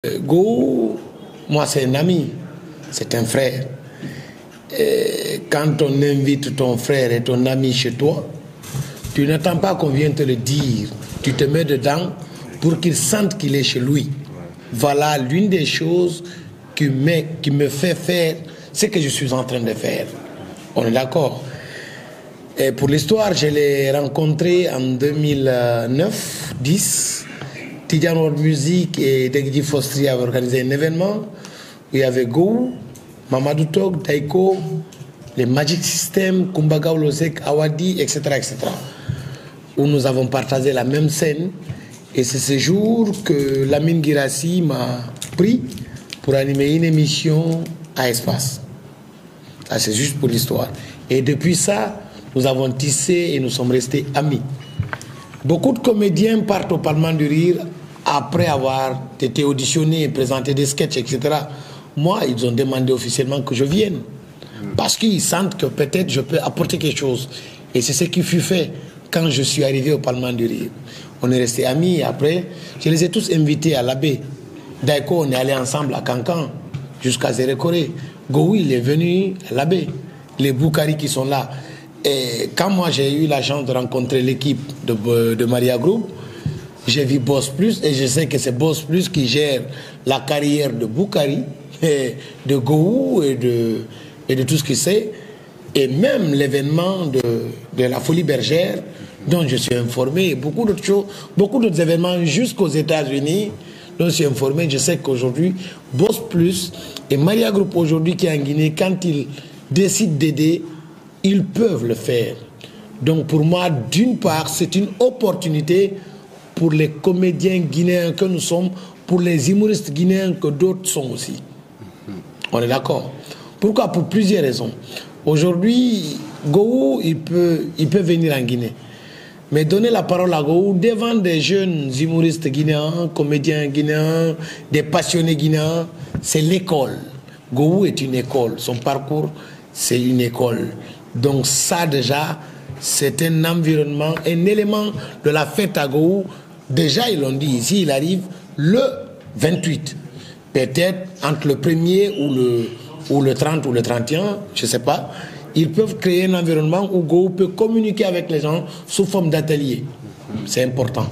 Go, moi c'est un ami, c'est un frère. Et quand on invite ton frère et ton ami chez toi, tu n'attends pas qu'on vienne te le dire. Tu te mets dedans pour qu'il sente qu'il est chez lui. Voilà l'une des choses qui me fait faire ce que je suis en train de faire. On est d'accord. Et pour l'histoire, je l'ai rencontré en 2009-10. Tidjane World Music et Degdi Fostri avaient organisé un événement où il y avait Go, Mamadou Tog, Taiko, les Magic System, Kumbaga Olosek, Awadi, etc., etc. Où nous avons partagé la même scène. Et c'est ce jour que Lamine Guirassi m'a pris pour animer une émission à Espace. Ça, c'est juste pour l'histoire. Et depuis ça, nous avons tissé et nous sommes restés amis. Beaucoup de comédiens partent au Parlement du Rire après avoir été auditionnés, présenté des sketchs, etc. Moi, ils ont demandé officiellement que je vienne. Parce qu'ils sentent que peut-être je peux apporter quelque chose. Et c'est ce qui fut fait quand je suis arrivé au Parlement du Rire. On est restés amis et après, je les ai tous invités à l'abbé. Daiko, on est allé ensemble à Cancan, jusqu'à Zérekoré. Goui, il est venu à l'abbé. Les Boukari qui sont là. Et quand moi j'ai eu la chance de rencontrer l'équipe de Maria Group, j'ai vu Boss Plus et je sais que c'est Boss Plus qui gère la carrière de Boukari, de Gou et de tout ce qu'il sait. Et même l'événement de la Folie Bergère, dont je suis informé, beaucoup d'autres choses, beaucoup d'autres événements jusqu'aux États-Unis, dont je suis informé. Je sais qu'aujourd'hui, Boss Plus et Maria Group aujourd'hui qui est en Guinée, quand ils décident d'aider, ils peuvent le faire. Donc pour moi, d'une part, c'est une opportunité pour les comédiens guinéens que nous sommes, pour les humoristes guinéens que d'autres sont aussi. On est d'accord. Pourquoi? Pour plusieurs raisons. Aujourd'hui, Gou, il peut venir en Guinée. Mais donner la parole à Gou devant des jeunes humoristes guinéens, comédiens guinéens, des passionnés guinéens, c'est l'école. Gou est une école. Son parcours, c'est une école. Donc ça déjà, c'est un environnement, un élément de la fête à Gou. Déjà, ils l'ont dit ici, il arrive le 28. Peut-être entre le 1er ou le 30 ou le 31, je ne sais pas. Ils peuvent créer un environnement où Gou peut communiquer avec les gens sous forme d'atelier. C'est important.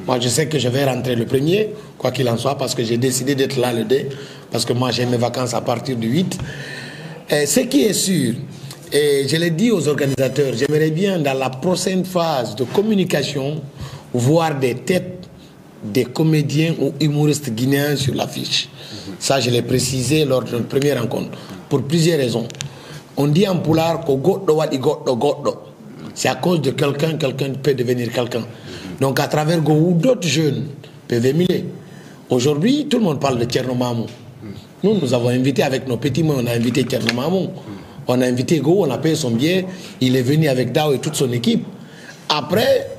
Moi, je sais que je vais rentrer le 1er, quoi qu'il en soit, parce que j'ai décidé d'être là le 2, parce que moi, j'ai mes vacances à partir du 8. Et ce qui est sûr, et je l'ai dit aux organisateurs, j'aimerais bien dans la prochaine phase de communication voir des têtes des comédiens ou humoristes guinéens sur l'affiche. Ça, je l'ai précisé lors de notre première rencontre, pour plusieurs raisons. On dit en poulard que c'est à cause de quelqu'un peut devenir quelqu'un. Donc à travers Gou, d'autres jeunes peuvent émuler. Aujourd'hui, tout le monde parle de Thierno Mamou. Nous avons invité avec nos petits mots, on a invité Thierno Mamou. On a invité Gou, on a payé son billet, il est venu avec Dao et toute son équipe. Après,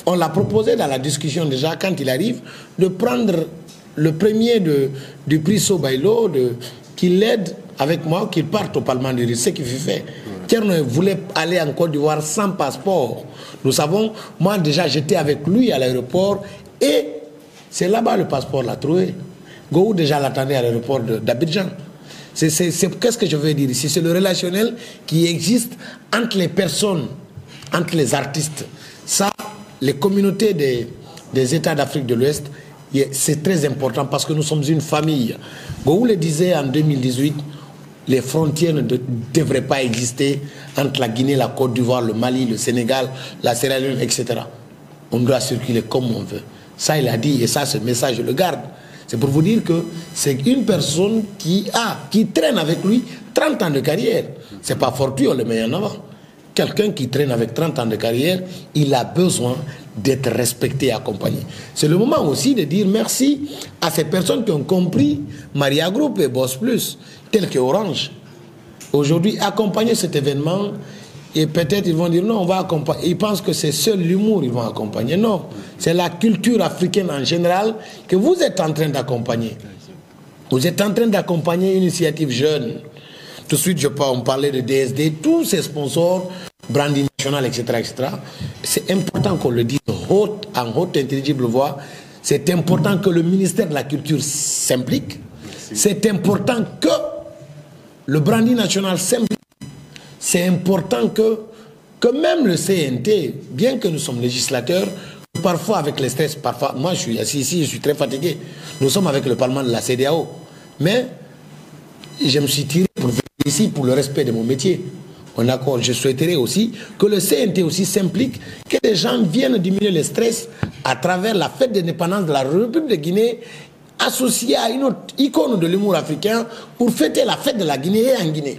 on l'a proposé dans la discussion déjà, quand il arrive, de prendre le premier du prix Sobailo, qu'il l'aide avec moi, qu'il parte au Parlement du Rire, ce qui fut fait. Thierno voulait aller en Côte d'Ivoire sans passeport. Nous savons, moi déjà j'étais avec lui à l'aéroport et c'est là-bas le passeport l'a trouvé. Gou déjà l'attendait à l'aéroport d'Abidjan. Qu'est-ce que je veux dire ici? C'est le relationnel qui existe entre les personnes, entre les artistes. Ça, les communautés des États d'Afrique de l'Ouest, c'est très important parce que nous sommes une famille. Gou le disait en 2018, les frontières ne devraient pas exister entre la Guinée, la Côte d'Ivoire, le Mali, le Sénégal, la Sierra Leone, etc. On doit circuler comme on veut. Ça, il a dit, et ça, ce message, je le garde. C'est pour vous dire que c'est une personne qui traîne avec lui 30 ans de carrière. C'est pas fortuit, on le met en avant. Quelqu'un qui traîne avec 30 ans de carrière, il a besoin d'être respecté et accompagné. C'est le moment aussi de dire merci à ces personnes qui ont compris Maria Group et Boss Plus, tel que Orange. Aujourd'hui, accompagner cet événement, et peut-être ils vont dire non, on va accompagner. Ils pensent que c'est seul l'humour qu'ils vont accompagner. Non, c'est la culture africaine en général que vous êtes en train d'accompagner. Vous êtes en train d'accompagner une initiative jeune. Tout de suite, on parlait de DSD, tous ces sponsors, branding national, etc., etc. C'est important qu'on le dise en haute intelligible voix. C'est important que le ministère de la Culture s'implique. C'est important que le brandy national s'implique. C'est important que même le CNT, bien que nous sommes législateurs, parfois avec le stress, parfois, moi je suis assis ici, je suis très fatigué. Nous sommes avec le Parlement de la CEDEAO. Mais je me suis tiré pour venir ici pour le respect de mon métier. En accord, je souhaiterais aussi que le CNT aussi s'implique, que les gens viennent diminuer le stress à travers la fête d'indépendance de la République de Guinée, associée à une autre icône de l'humour africain pour fêter la fête de la Guinée et en Guinée.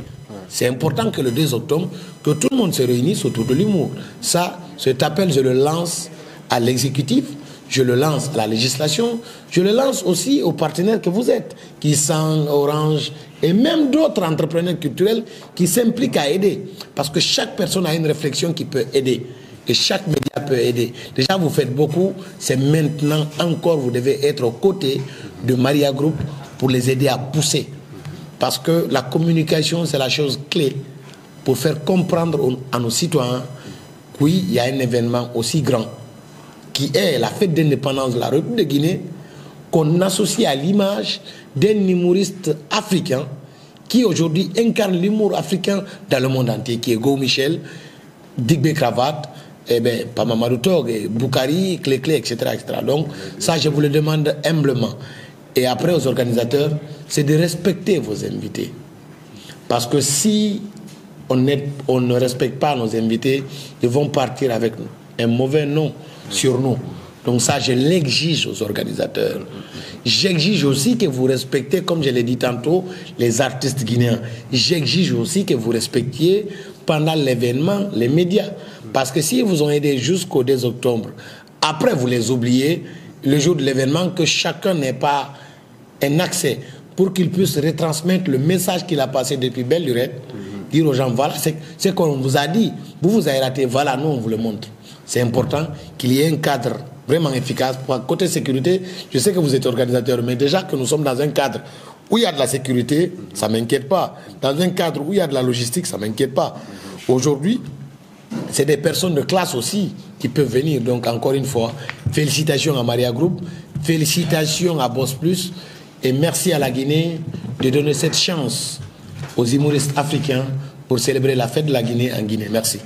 C'est important que le 2 octobre, que tout le monde se réunisse autour de l'humour. Ça, cet appel, je le lance à l'exécutif, je le lance à la législation, je le lance aussi aux partenaires que vous êtes, qui sont Orange, et même d'autres entrepreneurs culturels qui s'impliquent à aider. Parce que chaque personne a une réflexion qui peut aider. Et chaque média peut aider. Déjà, vous faites beaucoup. C'est maintenant encore, vous devez être aux côtés de Maria Group pour les aider à pousser. Parce que la communication, c'est la chose clé pour faire comprendre à nos citoyens qu'il y a un événement aussi grand qui est la fête d'indépendance de la République de Guinée, qu'on associe à l'image d'un humoriste africain qui aujourd'hui incarne l'humour africain dans le monde entier, qui est Go Michel, Digbe Cravate, Mamadou Tog, Boukari, Clé, etc., etc. Donc ça, je vous le demande humblement. Et après, aux organisateurs, c'est de respecter vos invités. Parce que si on ne respecte pas nos invités, ils vont partir avec un mauvais nom sur nous. Donc ça, je l'exige aux organisateurs. J'exige aussi que vous respectez, comme je l'ai dit tantôt, les artistes guinéens. J'exige aussi que vous respectiez pendant l'événement les médias. Parce que s'ils vous ont aidé jusqu'au 2 octobre, après vous les oubliez, le jour de l'événement, que chacun n'ait pas un accès pour qu'il puisse retransmettre le message qu'il a passé depuis belle lurette, dire aux gens, voilà, c'est qu'on vous a dit, vous avez raté, voilà, nous on vous le montre. C'est important qu'il y ait un cadre vraiment efficace. Pour côté sécurité, je sais que vous êtes organisateur, mais déjà que nous sommes dans un cadre où il y a de la sécurité, ça ne m'inquiète pas. Dans un cadre où il y a de la logistique, ça ne m'inquiète pas. Aujourd'hui, c'est des personnes de classe aussi qui peuvent venir. Donc encore une fois, félicitations à Maria Group, félicitations à Boss Plus, et merci à la Guinée de donner cette chance aux humoristes africains pour célébrer la fête de la Guinée en Guinée. Merci.